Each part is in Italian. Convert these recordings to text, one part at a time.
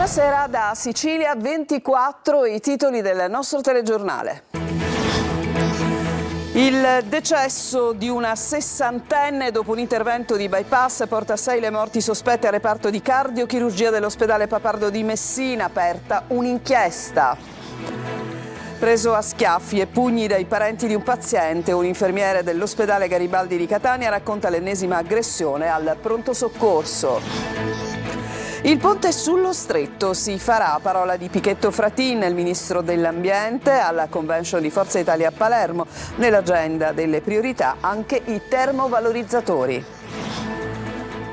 Buonasera da Sicilia 24, i titoli del nostro telegiornale. Il decesso di una sessantenne dopo un intervento di bypass porta a 6 le morti sospette al reparto di cardiochirurgia dell'ospedale Papardo di Messina, aperta un'inchiesta. Preso a schiaffi e pugni dai parenti di un paziente, un infermiere dell'ospedale Garibaldi di Catania racconta l'ennesima aggressione al pronto soccorso. Il ponte sullo Stretto si farà, parola di Pichetto Fratin, il ministro dell'Ambiente, alla convention di Forza Italia a Palermo. Nell'agenda delle priorità anche i termovalorizzatori.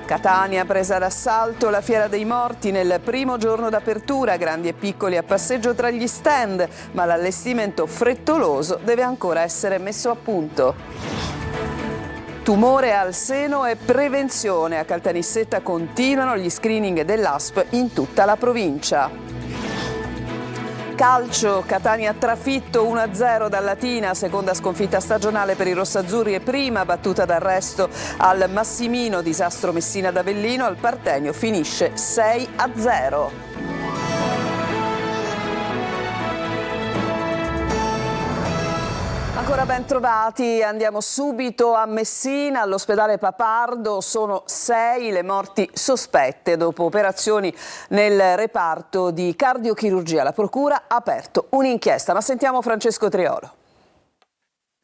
Catania presa d'assalto la Fiera dei Morti nel primo giorno d'apertura, grandi e piccoli a passeggio tra gli stand, ma l'allestimento frettoloso deve ancora essere messo a punto. Tumore al seno e prevenzione. A Caltanissetta continuano gli screening dell'ASP in tutta la provincia. Calcio, Catania trafitto 1-0 dal Latina, seconda sconfitta stagionale per i rossazzurri e prima battuta d'arresto al Massimino, disastro Messina d'Avellino, al Partenio finisce 6-0. Ancora ben trovati, andiamo subito a Messina, all'ospedale Papardo. Sono 6 le morti sospette dopo operazioni nel reparto di cardiochirurgia. La procura ha aperto un'inchiesta, ma sentiamo Francesco Triolo.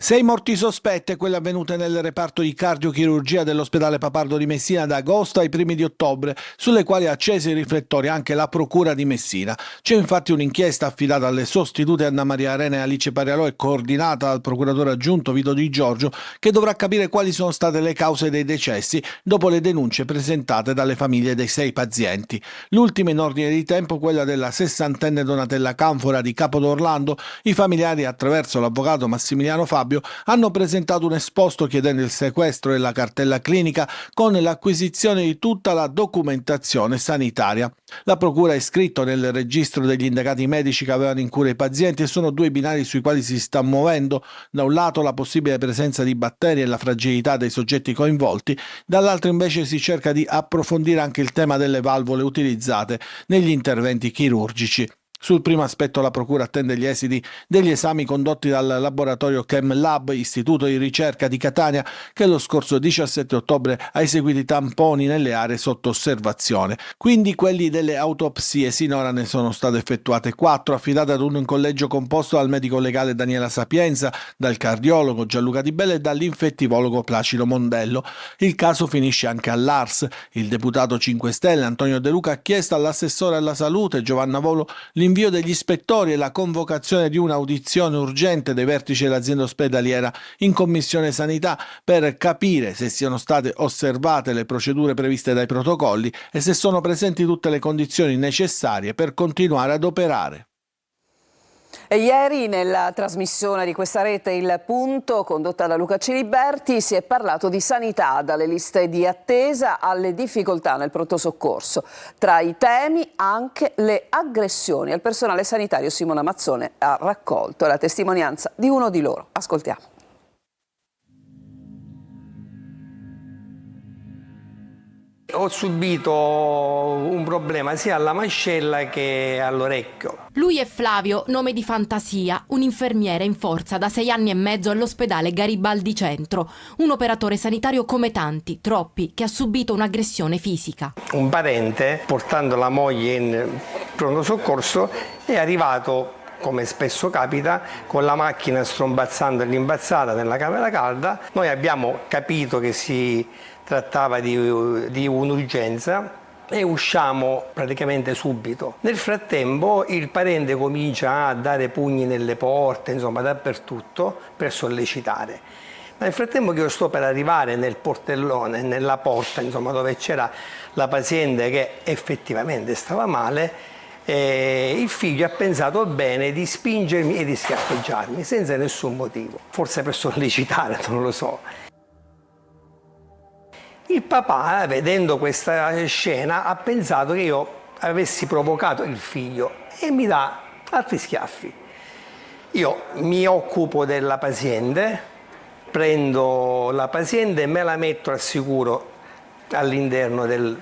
6 morti sospette, quelle avvenute nel reparto di cardiochirurgia dell'ospedale Papardo di Messina da agosto ai primi di ottobre, sulle quali ha acceso i riflettori anche la procura di Messina. C'è infatti un'inchiesta affidata alle sostitute Anna Maria Arena e Alice Parialò e coordinata dal procuratore aggiunto Vito Di Giorgio, che dovrà capire quali sono state le cause dei decessi dopo le denunce presentate dalle famiglie dei 6 pazienti. L'ultima in ordine di tempo, quella della sessantenne Donatella Canfora di Capodorlando. I familiari, attraverso l'avvocato Massimiliano Fabio, hanno presentato un esposto chiedendo il sequestro della cartella clinica con l'acquisizione di tutta la documentazione sanitaria. La procura ha iscritto nel registro degli indagati medici che avevano in cura i pazienti e sono 2 binari sui quali si sta muovendo: da un lato la possibile presenza di batteri e la fragilità dei soggetti coinvolti, dall'altro invece si cerca di approfondire anche il tema delle valvole utilizzate negli interventi chirurgici. Sul primo aspetto la procura attende gli esiti degli esami condotti dal laboratorio ChemLab, istituto di ricerca di Catania, che lo scorso 17 ottobre ha eseguito i tamponi nelle aree sotto osservazione. Quindi quelli delle autopsie. Sinora ne sono state effettuate 4, affidate ad un collegio composto dal medico legale Daniela Sapienza, dal cardiologo Gianluca Di Bella e dall'infettivologo Placido Mondello. Il caso finisce anche all'ARS. Il deputato 5 Stelle Antonio De Luca ha chiesto all'assessore alla salute Giovanna Volo l'invio degli ispettori e la convocazione di un'audizione urgente dei vertici dell'azienda ospedaliera in Commissione Sanità per capire se siano state osservate le procedure previste dai protocolli e se sono presenti tutte le condizioni necessarie per continuare ad operare. E ieri nella trasmissione di questa rete Il Punto, condotta da Luca Ciliberti, si è parlato di sanità, dalle liste di attesa alle difficoltà nel pronto soccorso. Tra i temi anche le aggressioni al personale sanitario. Simona Mazzone ha raccolto la testimonianza di uno di loro. Ascoltiamo. Ho subito un problema sia alla mascella che all'orecchio. Lui è Flavio, nome di fantasia, un infermiere in forza da 6 anni e mezzo all'ospedale Garibaldi Centro, un operatore sanitario come tanti, troppi, che ha subito un'aggressione fisica. Un parente, portando la moglie in pronto soccorso, è arrivato, come spesso capita, con la macchina strombazzando l'imbazzata nella camera calda. Noi abbiamo capito che si trattava di un'urgenza e usciamo praticamente subito. Nel frattempo il parente comincia a dare pugni nelle porte, insomma dappertutto, per sollecitare. Ma nel frattempo che io sto per arrivare nel portellone, nella porta, insomma, dove c'era la paziente che effettivamente stava male, il figlio ha pensato bene di spingermi e di schiaffeggiarmi senza nessun motivo, forse per sollecitare, non lo so. Il papà, vedendo questa scena, ha pensato che io avessi provocato il figlio e mi dà altri schiaffi. Io mi occupo della paziente, prendo la paziente e me la metto al sicuro all'interno del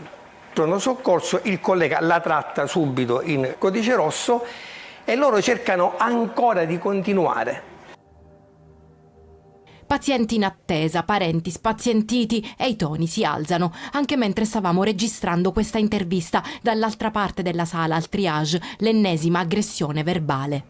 pronto soccorso, il collega la tratta subito in codice rosso e loro cercano ancora di continuare. Pazienti in attesa, parenti spazientiti e i toni si alzano. Anche mentre stavamo registrando questa intervista, dall'altra parte della sala al triage, l'ennesima aggressione verbale.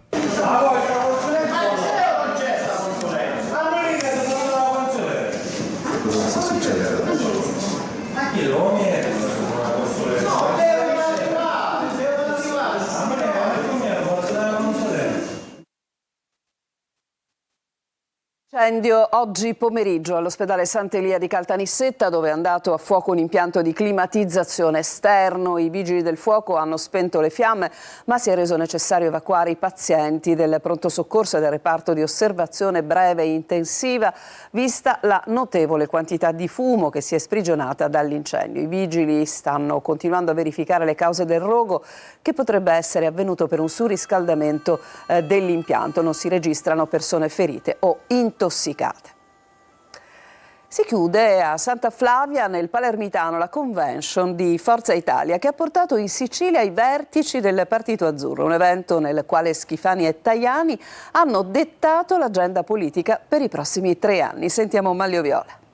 Incendio oggi pomeriggio all'ospedale Sant'Elia di Caltanissetta, dove è andato a fuoco un impianto di climatizzazione esterno. I vigili del fuoco hanno spento le fiamme, ma si è reso necessario evacuare i pazienti del pronto soccorso e del reparto di osservazione breve e intensiva, vista la notevole quantità di fumo che si è sprigionata dall'incendio. I vigili stanno continuando a verificare le cause del rogo, che potrebbe essere avvenuto per un surriscaldamento dell'impianto. Non si registrano persone ferite o intossicate. Si chiude a Santa Flavia, nel Palermitano, la convention di Forza Italia, che ha portato in Sicilia i vertici del Partito Azzurro, un evento nel quale Schifani e Tajani hanno dettato l'agenda politica per i prossimi 3 anni. Sentiamo Manlio Viola.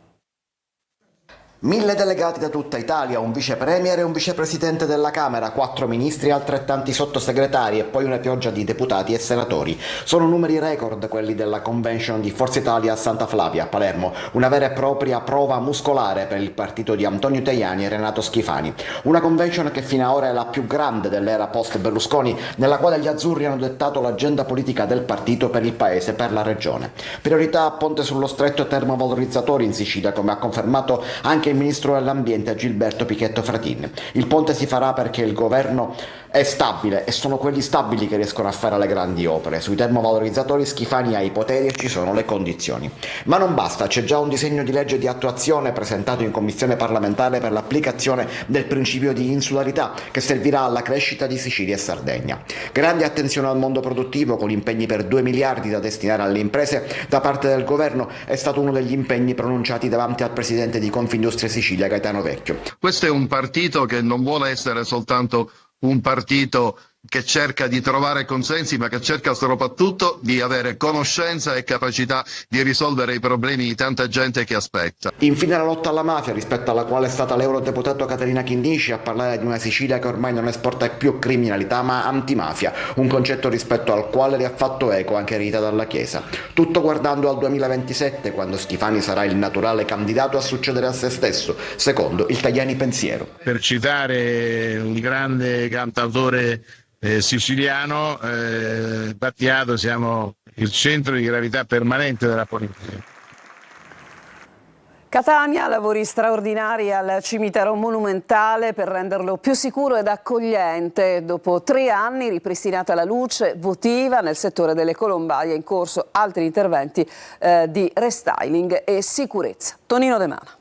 1000 delegati da tutta Italia, un vice premier e un vicepresidente della Camera, 4 ministri e altrettanti sottosegretari e poi una pioggia di deputati e senatori. Sono numeri record quelli della convention di Forza Italia a Santa Flavia, a Palermo, una vera e propria prova muscolare per il partito di Antonio Tajani e Renato Schifani. Una convention che fino ad ora è la più grande dell'era post-Berlusconi, nella quale gli azzurri hanno dettato l'agenda politica del partito per il paese e per la regione. Priorità ponte sullo stretto e termovalorizzatori in Sicilia, come ha confermato anche il ministro dell'ambiente Gilberto Pichetto Fratin. Il ponte si farà perché il governo è stabile e sono quelli stabili che riescono a fare le grandi opere. Sui termovalorizzatori Schifani ha i poteri e ci sono le condizioni. Ma non basta, c'è già un disegno di legge di attuazione presentato in commissione parlamentare per l'applicazione del principio di insularità che servirà alla crescita di Sicilia e Sardegna. Grande attenzione al mondo produttivo, con impegni per 2 miliardi da destinare alle imprese da parte del governo, è stato uno degli impegni pronunciati davanti al presidente di Confindustria Sicilia Gaetano Vecchio. Questo è un partito che non vuole essere soltanto un partito che cerca di trovare consensi, ma che cerca soprattutto di avere conoscenza e capacità di risolvere i problemi di tanta gente che aspetta. Infine la lotta alla mafia, rispetto alla quale è stata l'eurodeputato Caterina Chinnici a parlare di una Sicilia che ormai non esporta più criminalità ma antimafia, un concetto rispetto al quale le ha fatto eco anche Rita Dalla Chiesa. Tutto guardando al 2027, quando Schifani sarà il naturale candidato a succedere a se stesso, secondo il Tajani pensiero. Per citare un grande cantautore siciliano, Battiato, siamo il centro di gravità permanente della politica. Catania, lavori straordinari al cimitero monumentale per renderlo più sicuro ed accogliente. Dopo 3 anni ripristinata la luce votiva nel settore delle colombaie, in corso altri interventi di restyling e sicurezza. Tonino De Mana.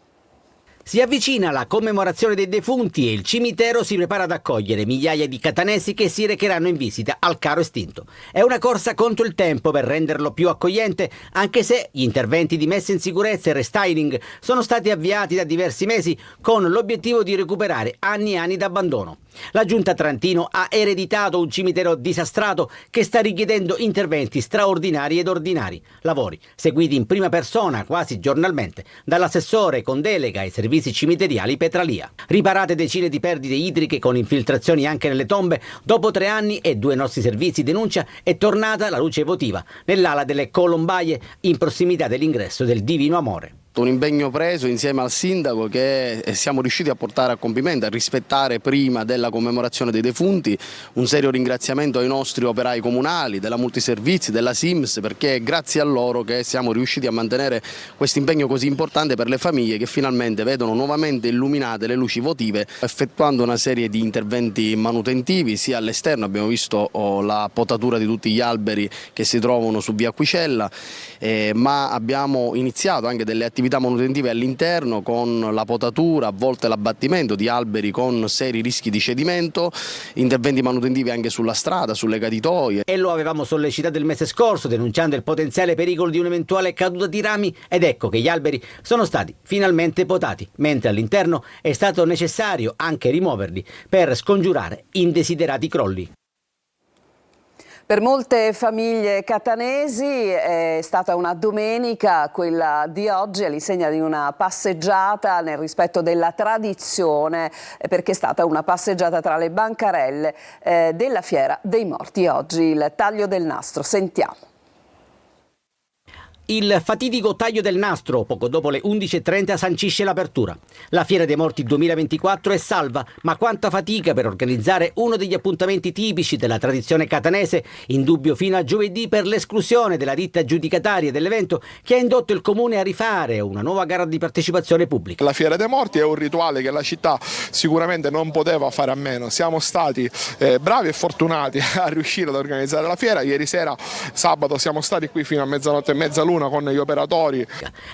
Si avvicina la commemorazione dei defunti e il cimitero si prepara ad accogliere migliaia di catanesi che si recheranno in visita al caro estinto. È una corsa contro il tempo per renderlo più accogliente, anche se gli interventi di messa in sicurezza e restyling sono stati avviati da diversi mesi con l'obiettivo di recuperare anni e anni d'abbandono. La Giunta Trentino ha ereditato un cimitero disastrato che sta richiedendo interventi straordinari ed ordinari, lavori seguiti in prima persona quasi giornalmente dall'assessore con delega ai servizi cimiteriali Petralia. Riparate decine di perdite idriche con infiltrazioni anche nelle tombe, dopo 3 anni e 2 nostri servizi denuncia è tornata la luce votiva nell'ala delle colombaie in prossimità dell'ingresso del Divino Amore. Un impegno preso insieme al sindaco che siamo riusciti a portare a compimento, a rispettare prima della commemorazione dei defunti. Un serio ringraziamento ai nostri operai comunali, della Multiservizi, della Sims, perché è grazie a loro che siamo riusciti a mantenere questo impegno così importante per le famiglie che finalmente vedono nuovamente illuminate le luci votive, effettuando una serie di interventi manutentivi sia all'esterno. Abbiamo visto la potatura di tutti gli alberi che si trovano su via Aquicella, ma abbiamo iniziato anche delle attività attività manutentive all'interno con la potatura, a volte l'abbattimento di alberi con seri rischi di cedimento, interventi manutentivi anche sulla strada, sulle caditoie. E lo avevamo sollecitato il mese scorso denunciando il potenziale pericolo di un'eventuale caduta di rami ed ecco che gli alberi sono stati finalmente potati, mentre all'interno è stato necessario anche rimuoverli per scongiurare indesiderati crolli. Per molte famiglie catanesi è stata una domenica, quella di oggi, all'insegna di una passeggiata nel rispetto della tradizione, perché è stata una passeggiata tra le bancarelle della Fiera dei Morti. Oggi il taglio del nastro, sentiamo. Il fatidico taglio del nastro, poco dopo le 11:30, sancisce l'apertura. La Fiera dei Morti 2024 è salva, ma quanta fatica per organizzare uno degli appuntamenti tipici della tradizione catanese, in dubbio fino a giovedì per l'esclusione della ditta aggiudicataria dell'evento che ha indotto il comune a rifare una nuova gara di partecipazione pubblica. La Fiera dei Morti è un rituale che la città sicuramente non poteva fare a meno. Siamo stati bravi e fortunati a riuscire ad organizzare la fiera. Ieri sera, sabato, siamo stati qui fino a mezzanotte e mezzaluna con gli operatori.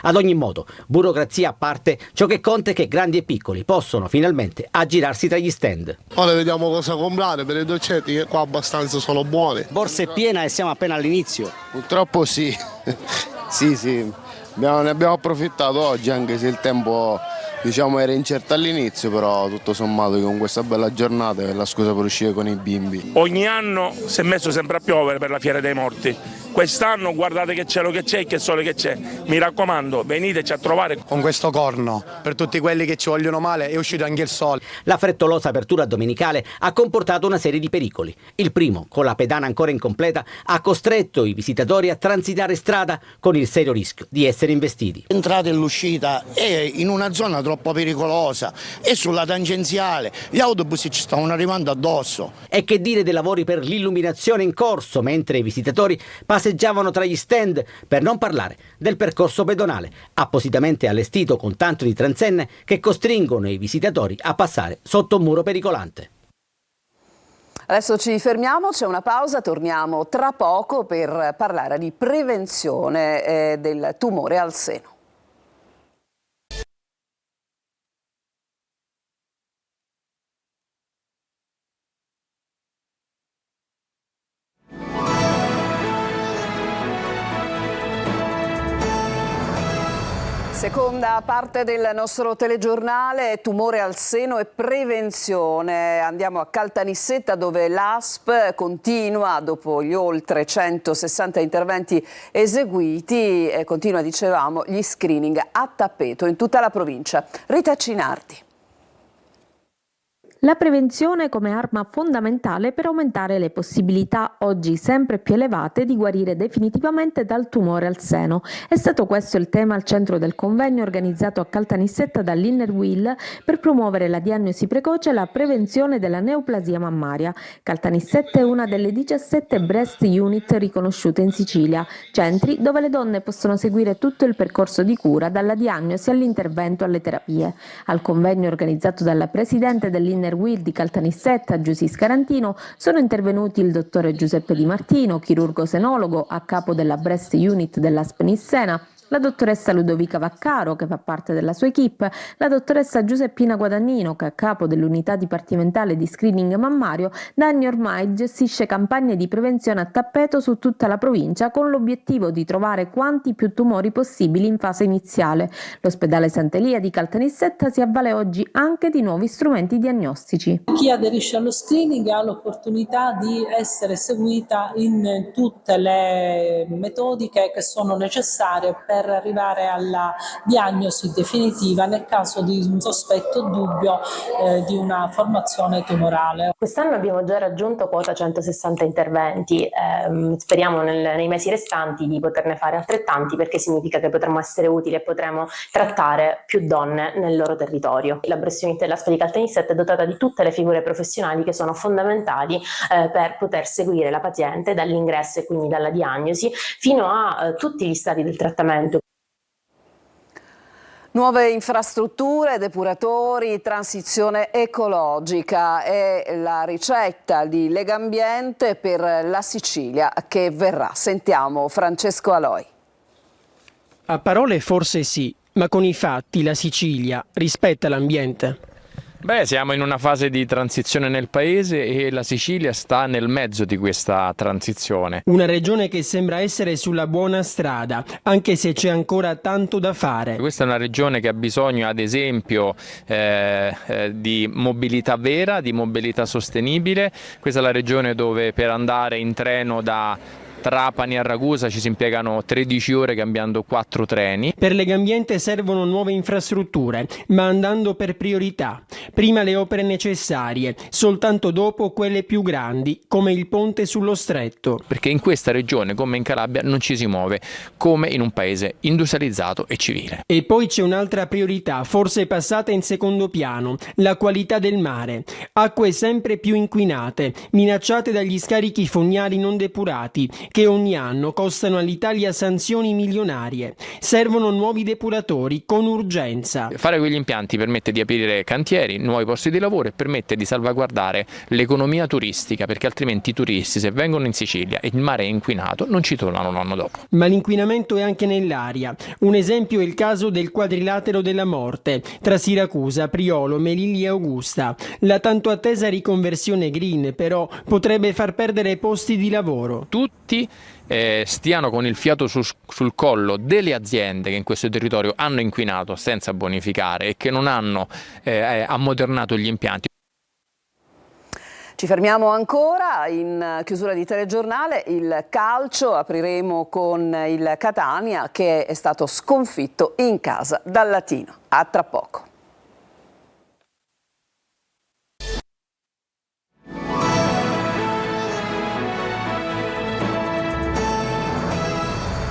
Ad ogni modo, burocrazia a parte, ciò che conta è che grandi e piccoli possono finalmente aggirarsi tra gli stand. Ora vediamo cosa comprare per i dolcetti, che qua abbastanza sono buoni. Borsa è piena e siamo appena all'inizio. Purtroppo sì, sì. Ne abbiamo approfittato oggi, anche se il tempo era incerto all'inizio, però tutto sommato con questa bella giornata è la scusa per uscire con i bimbi. Ogni anno si è messo sempre a piovere per la Fiera dei Morti. Quest'anno guardate che cielo che c'è e che sole che c'è. Mi raccomando, veniteci a trovare. Con questo corno, per tutti quelli che ci vogliono male, è uscito anche il sole. La frettolosa apertura domenicale ha comportato una serie di pericoli. Il primo, con la pedana ancora incompleta, ha costretto i visitatori a transitare strada con il serio rischio di essere investiti. L'entrata e l'uscita è in una zona troppo pericolosa, è sulla tangenziale, gli autobus ci stavano arrivando addosso. E che dire dei lavori per l'illuminazione in corso mentre i visitatori passeggiavano tra gli stand, per non parlare del percorso pedonale, appositamente allestito con tanto di transenne che costringono i visitatori a passare sotto un muro pericolante. Adesso ci fermiamo, c'è una pausa, torniamo tra poco per parlare di prevenzione del tumore al seno. Seconda parte del nostro telegiornale, tumore al seno e prevenzione. Andiamo a Caltanissetta dove l'ASP continua, dopo gli oltre 160 interventi eseguiti, continua, dicevamo, gli screening a tappeto in tutta la provincia. Rita Cinardi. La prevenzione come arma fondamentale per aumentare le possibilità, oggi sempre più elevate, di guarire definitivamente dal tumore al seno. È stato questo il tema al centro del convegno organizzato a Caltanissetta dall'Innerwheel per promuovere la diagnosi precoce e la prevenzione della neoplasia mammaria. Caltanissetta è una delle 17 breast unit riconosciute in Sicilia, centri dove le donne possono seguire tutto il percorso di cura, dalla diagnosi all'intervento alle terapie. Al convegno organizzato dalla presidente dell'Innerwheel di Caltanissetta, Giusy Scarantino, sono intervenuti il dottore Giuseppe Di Martino, chirurgo senologo a capo della breast unit dell'ASP Nissena, la dottoressa Ludovica Vaccaro, che fa parte della sua equipe, la dottoressa Giuseppina Guadagnino, che è a capo dell'unità dipartimentale di screening mammario, da anni ormai gestisce campagne di prevenzione a tappeto su tutta la provincia con l'obiettivo di trovare quanti più tumori possibili in fase iniziale. L'ospedale Sant'Elia di Caltanissetta si avvale oggi anche di nuovi strumenti diagnostici. Chi aderisce allo screening ha l'opportunità di essere seguita in tutte le metodiche che sono necessarie per arrivare alla diagnosi definitiva nel caso di un sospetto o dubbio di una formazione tumorale. Quest'anno abbiamo già raggiunto quota 160 interventi, speriamo nei mesi restanti di poterne fare altrettanti, perché significa che potremo essere utili e potremo trattare più donne nel loro territorio. La breast unit dell'ASP di Caltanissetta è dotata di tutte le figure professionali che sono fondamentali per poter seguire la paziente dall'ingresso e quindi dalla diagnosi fino a tutti gli stadi del trattamento. Nuove infrastrutture, depuratori, transizione ecologica è la ricetta di Legambiente per la Sicilia che verrà. Sentiamo Francesco Aloi. A parole forse sì, ma con i fatti la Sicilia rispetta l'ambiente. Beh, siamo in una fase di transizione nel paese e la Sicilia sta nel mezzo di questa transizione. Una regione che sembra essere sulla buona strada, anche se c'è ancora tanto da fare. Questa è una regione che ha bisogno, ad esempio, di mobilità vera, di mobilità sostenibile. Questa è la regione dove per andare in treno da Trapani a Ragusa ci si impiegano 13 ore cambiando 4 treni. Per Legambiente servono nuove infrastrutture, ma andando per priorità. Prima le opere necessarie, soltanto dopo quelle più grandi, come il ponte sullo Stretto. Perché in questa regione, come in Calabria, non ci si muove come in un paese industrializzato e civile. E poi c'è un'altra priorità, forse passata in secondo piano, la qualità del mare. Acque sempre più inquinate, minacciate dagli scarichi fognari non depurati, che ogni anno costano all'Italia sanzioni milionarie. Servono nuovi depuratori con urgenza. Fare quegli impianti permette di aprire cantieri, nuovi posti di lavoro e permette di salvaguardare l'economia turistica, perché altrimenti i turisti, se vengono in Sicilia e il mare è inquinato, non ci tornano l'anno dopo. Ma l'inquinamento è anche nell'aria. Un esempio è il caso del quadrilatero della morte tra Siracusa, Priolo, Melilli e Augusta. La tanto attesa riconversione green però potrebbe far perdere posti di lavoro. Tutti stiano con il fiato sul collo delle aziende che in questo territorio hanno inquinato senza bonificare e che non hanno ammodernato gli impianti. Ci fermiamo ancora, in chiusura di telegiornale, il calcio, apriremo con il Catania che è stato sconfitto in casa dal Latino. A tra poco.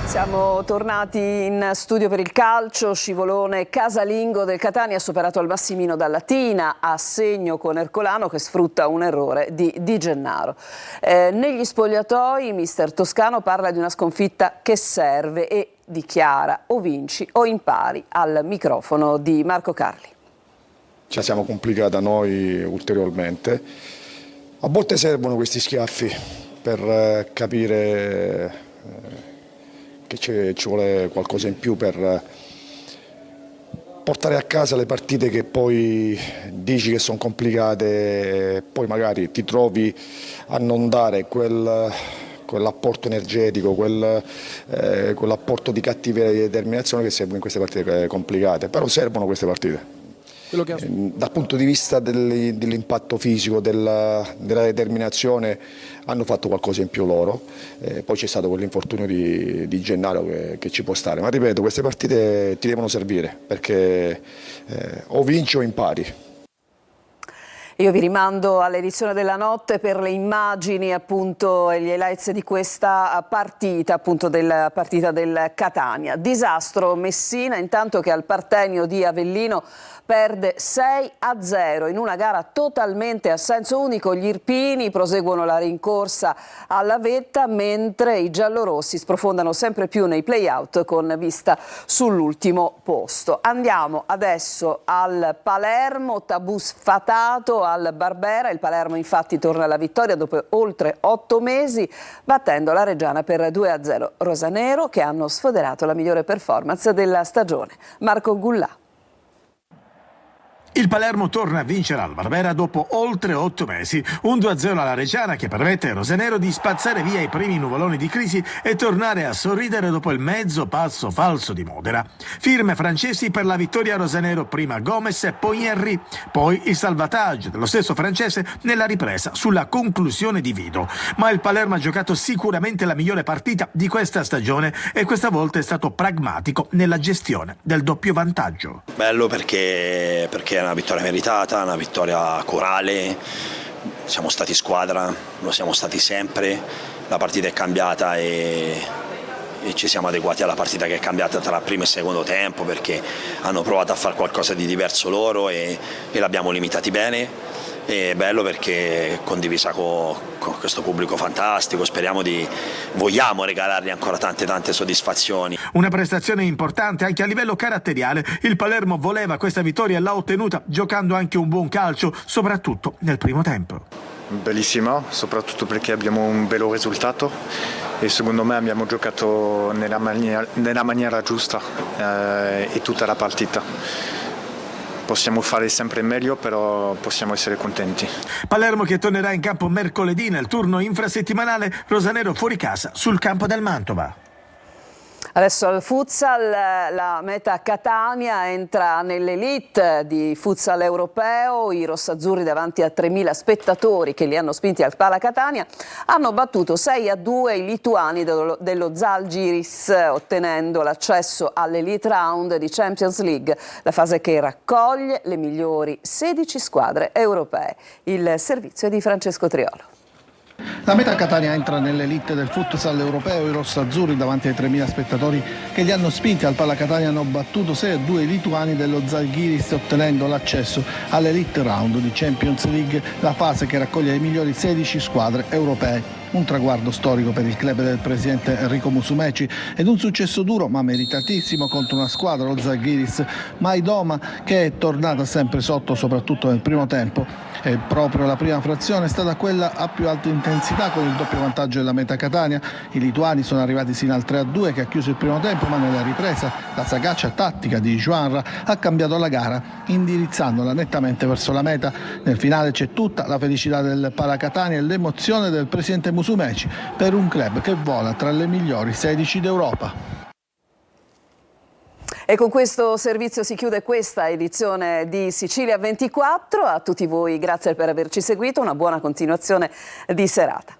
Siamo tornati in studio per il calcio, scivolone casalingo del Catania superato al Massimino dal Latina, a segno con Ercolano che sfrutta un errore di Di Gennaro. Negli spogliatoi mister Toscano parla di una sconfitta che serve e dichiara o vinci o impari al microfono di Marco Carli. Ci siamo complicata noi ulteriormente. A volte servono questi schiaffi per capire che ci vuole qualcosa in più per portare a casa le partite che poi dici che sono complicate, poi magari ti trovi a non dare quell'apporto energetico, quell'apporto di cattiveria e di determinazione che serve in queste partite complicate, però servono queste partite. Dal punto di vista dell'impatto fisico, della determinazione, hanno fatto qualcosa in più loro, poi c'è stato quell'infortunio di Gennaro che ci può stare, ma ripeto, queste partite ti devono servire perché o vinci o impari. Io vi rimando all'edizione della notte per le immagini appunto e gli highlights di questa partita, appunto della partita del Catania. Disastro Messina intanto che al Partenio di Avellino perde 6-0 in una gara totalmente a senso unico. Gli irpini proseguono la rincorsa alla vetta mentre i giallorossi sprofondano sempre più nei play-out con vista sull'ultimo posto. Andiamo adesso al Palermo, tabù sfatato al Barbera. Il Palermo infatti torna alla vittoria dopo oltre 8 mesi battendo la Reggiana per 2-0. Rosanero che hanno sfoderato la migliore performance della stagione. Marco Gullà. Il Palermo torna a vincere al Barbera dopo oltre 8 mesi. Un 2-0 alla Reggiana che permette a Rosanero di spazzare via i primi nuvoloni di crisi e tornare a sorridere dopo il mezzo passo falso di Modena. Firme francesi per la vittoria a Rosanero, prima Gomez e poi Henry. Poi il salvataggio dello stesso francese nella ripresa sulla conclusione di Vido. Ma il Palermo ha giocato sicuramente la migliore partita di questa stagione e questa volta è stato pragmatico nella gestione del doppio vantaggio. Bello perché è una vittoria meritata, una vittoria corale, siamo stati squadra, lo siamo stati sempre, la partita è cambiata e ci siamo adeguati alla partita che è cambiata tra primo e secondo tempo perché hanno provato a fare qualcosa di diverso loro e l'abbiamo limitati bene. È bello perché è condivisa con questo pubblico fantastico, vogliamo regalargli ancora tante soddisfazioni. Una prestazione importante anche a livello caratteriale, il Palermo voleva questa vittoria e l'ha ottenuta giocando anche un buon calcio, soprattutto nel primo tempo. bellissima, soprattutto perché abbiamo un bello risultato e secondo me abbiamo giocato nella maniera giusta e tutta la partita. Possiamo fare sempre meglio, però possiamo essere contenti. Palermo che tornerà in campo mercoledì nel turno infrasettimanale, rosanero fuori casa sul campo del Mantova. Adesso al futsal, la Meta Catania entra nell'elite di futsal europeo. I rossazzurri, davanti a 3.000 spettatori che li hanno spinti al Pala Catania, hanno battuto 6-2 i lituani dello Žalgiris, ottenendo l'accesso all'elite round di Champions League, la fase che raccoglie le migliori 16 squadre europee. Il servizio è di Francesco Triolo. La Meta Catania entra nell'elite del futsal europeo. I rossazzurri, davanti ai 3.000 spettatori che li hanno spinti al Pala Catania, hanno battuto 6-2 i lituani dello Žalgiris, ottenendo l'accesso all'elite round di Champions League, la fase che raccoglie le migliori 16 squadre europee. Un traguardo storico per il club del presidente Enrico Musumeci ed un successo duro ma meritatissimo contro una squadra, lo Žalgiris Maidoma, che è tornata sempre sotto, soprattutto nel primo tempo. E proprio la prima frazione è stata quella a più alta intensità, con il doppio vantaggio della Meta Catania. I lituani sono arrivati sino al 3-2 che ha chiuso il primo tempo, ma nella ripresa la sagacia tattica di Joanra ha cambiato la gara, indirizzandola nettamente verso la meta. Nel finale c'è tutta la felicità del Pala Catania e l'emozione del presidente Musumeci per un club che vola tra le migliori 16 d'Europa. E con questo servizio si chiude questa edizione di Sicilia 24. A tutti voi grazie per averci seguito, una buona continuazione di serata.